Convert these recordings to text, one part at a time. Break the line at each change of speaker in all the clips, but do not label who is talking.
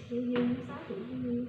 Dương 6 triệu Dương.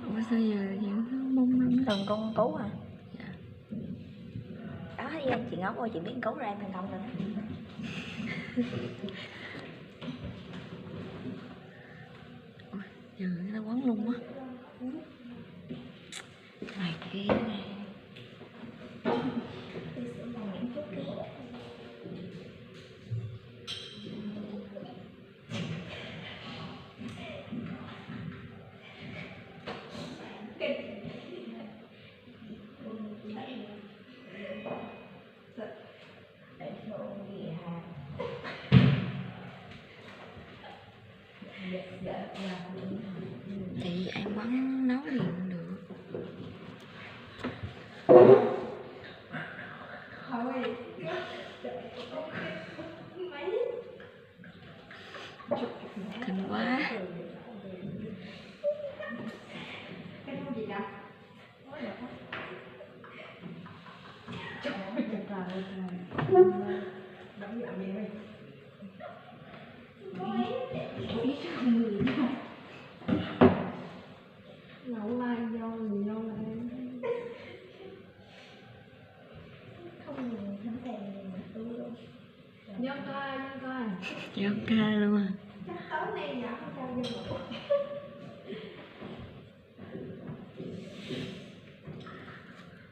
Ủa sao giờ vẫn bông lắm?
Từng con cú hả?
Dạ.
Đó thấy anh chị Ngọc ơi, chị biết cú ra em thành công rồi đó.
Ủa, giờ nó quấn luôn á. Ngoài kia này. Thì em bắn nấu liền được. Kinh quá.
Nhậu lai do gì đâu là em không nhìn không thèm nhìn mặt tôi luôn. Nhớ coi
Giọt ca luôn à.
chắc tối nay nhỏ không sao vô ngủ.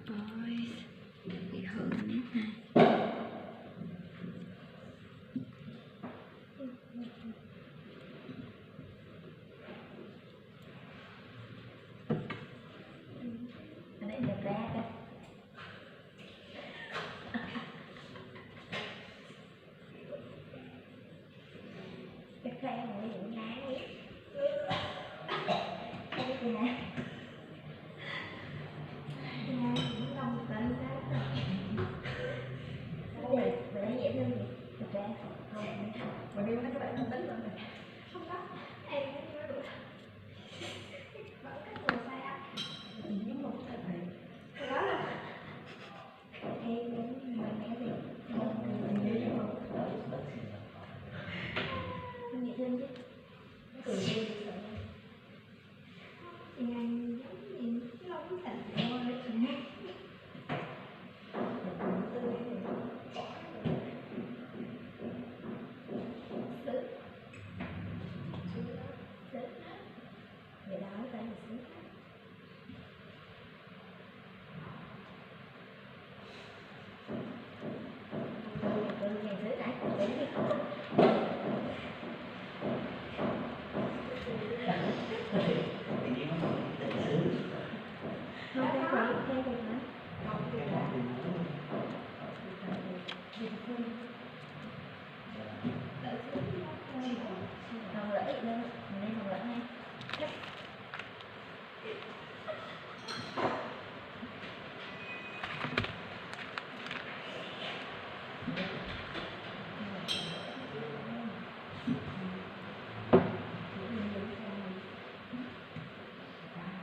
Ôi, bị hưởng nét này.
Để được ra đây. Chắc ra ngồi dựng đá đi. Cái gì hả? Cũng đông tên đó. Vậy nãy dễ thương gì? Được ra không? Mà đi mấy các bạn không tính rồi. Không có. Em cũng nói được. Vẫn cách ngồi sai á. Giống một cái này. Đó là em cũng mà nghe thì mình nghĩ không? Mình nghĩ thêm chứ. Cười vui thì sợ. Thì anh giống như nó không thành thôi. Sự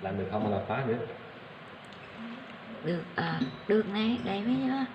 Làm được không mà làm phá nữa?
Được được nè, đây mấy nhá.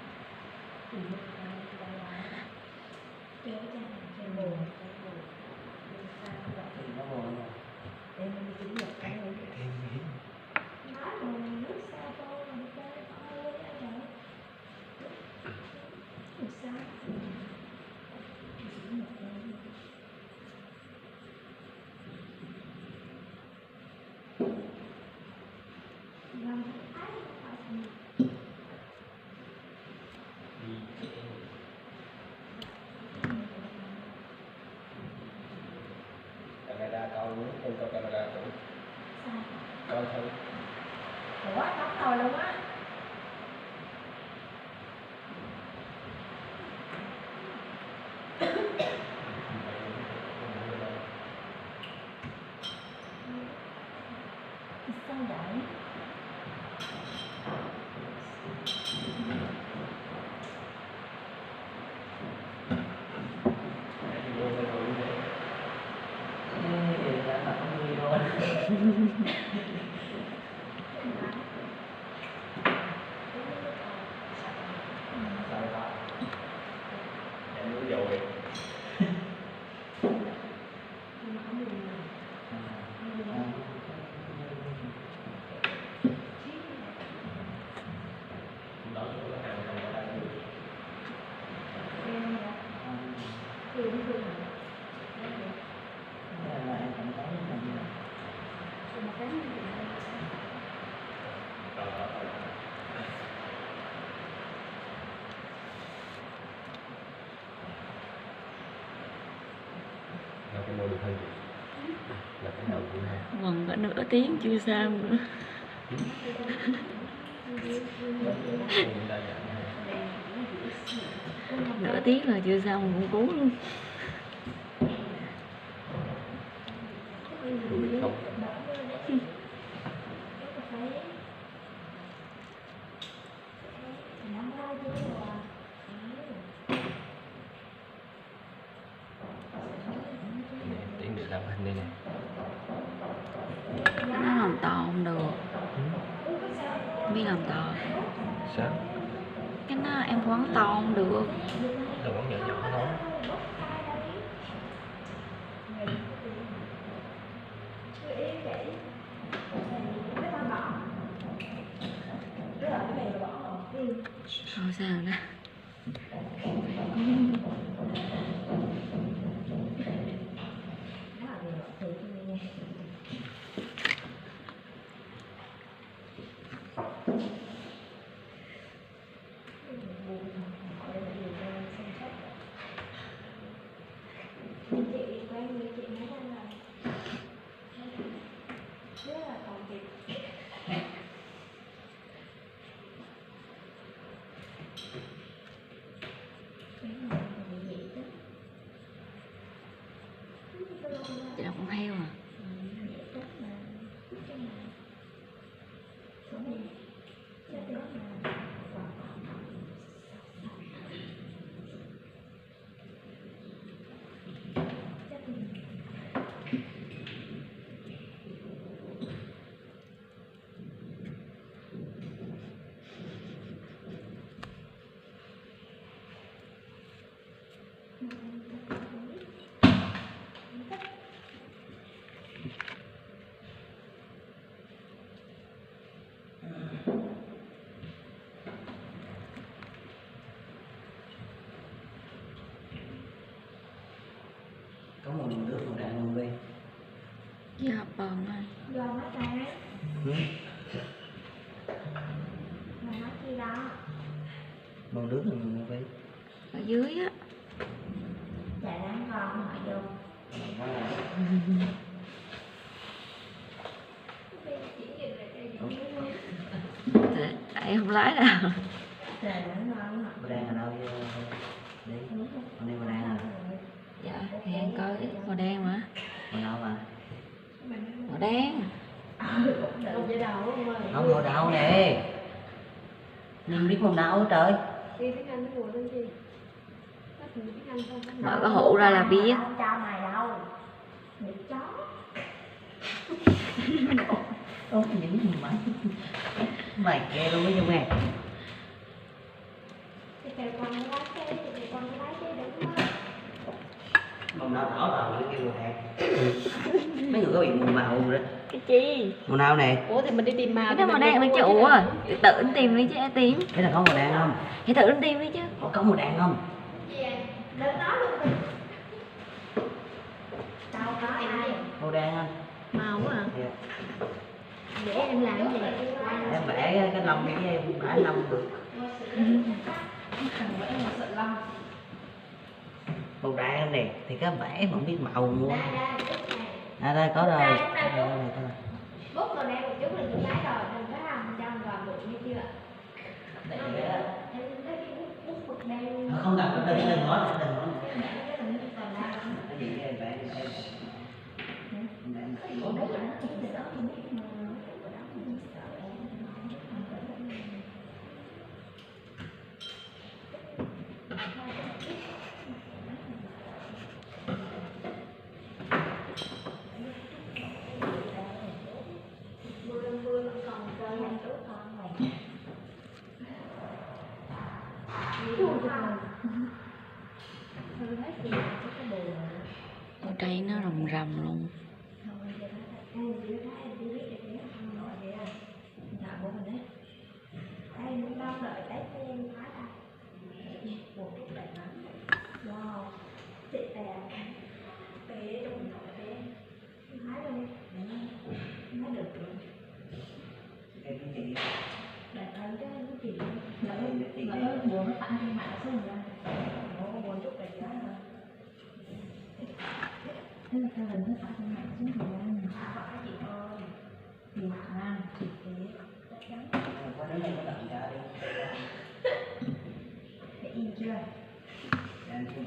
Camera coi muốn không có camera cũng coi thử.
Ủa, đóng rồi luôn á. Sao vậy?
Là cái môi được hơn gì? Là cái đầu cũng hay.
Còn có nửa tiếng chưa xong nữa. Nửa tiếng rồi chưa xong cũng cứu luôn.
Được không? Tiếng được làm hình đây nè.
Nó làm to không được. Biết làm to.
Sao?
Cái nó em quấn to không được.
Đồ quán nhỏ nhỏ thôi.
Thôi sao đó. Chị đọc con heo à?
Có một đường nước màu đen luôn đi.
Dạ bần ơi.
Giờ nó ra.
Ừ.
Mà nó chi đó.
Màu nước là màu đi.
Ở dưới á.
Dạ đang còn hỏi vô.
Tại không lái đâu.
Trời nó ngon.
Màu đen ở đâu đi? Con đi màu đen à?
Dạ thì em coi màu đen mà.
Màu đâu mà?
Màu đen.
Không dễ đâu không ơi.
Không màu đâu nè. Nhìn biết màu đâu trời.
Đi tiếng Anh nó ngồi lên gì?
Mở cái hũ ra là biết.
Không cho mày đâu. Bị chó.
Ôi những mày mày ghê luôn á Dung nghe.
Thì kêu con lái xe, thì con lái xe đúng không?
Màu nào đỏ tàu nó kêu thẹt. Mấy người có bị mù màu rồi đó.
Cái chi?
Màu nào nè?
Ủa thì mình đi tìm màu. Cái màu đen đi chứ. Ủa tự anh tìm đi chứ ai tìm.
Thế là có màu đen không?
Thì tự anh tìm đi chứ.
Có màu đen không?
Gì à? Đừng nói luôn đi. Đâu có ai.
Màu đen anh.
Màu á hả?
Dạ.
Để em làm cái gì?
Em vẽ cái lông đi với em vẽ lông được. Màu đen này thì cái vẽ mà không biết màu luôn. À đây có rồi.
Bút vào đây một chút là chị lái rồi, đừng có làm trong vào bụi như chưa? Em lấy cái bút mực đen.
Không cần đừng nói đừng nói.
Còn lại
Cái gì em vẽ em.
ủa đấy là nó chỉ từ đó không biết mà
Ở đây nó rầm rầm luôn.
buồn nó tặng trên mạng xuống rồi buồn chút về giá rồi thế là theo hình nó tặng trên mạng xuống rồi phải chị ơi thì à thì chắc chắn
Có đến đây có tặng ra đi.
để yên chưa
Em chưa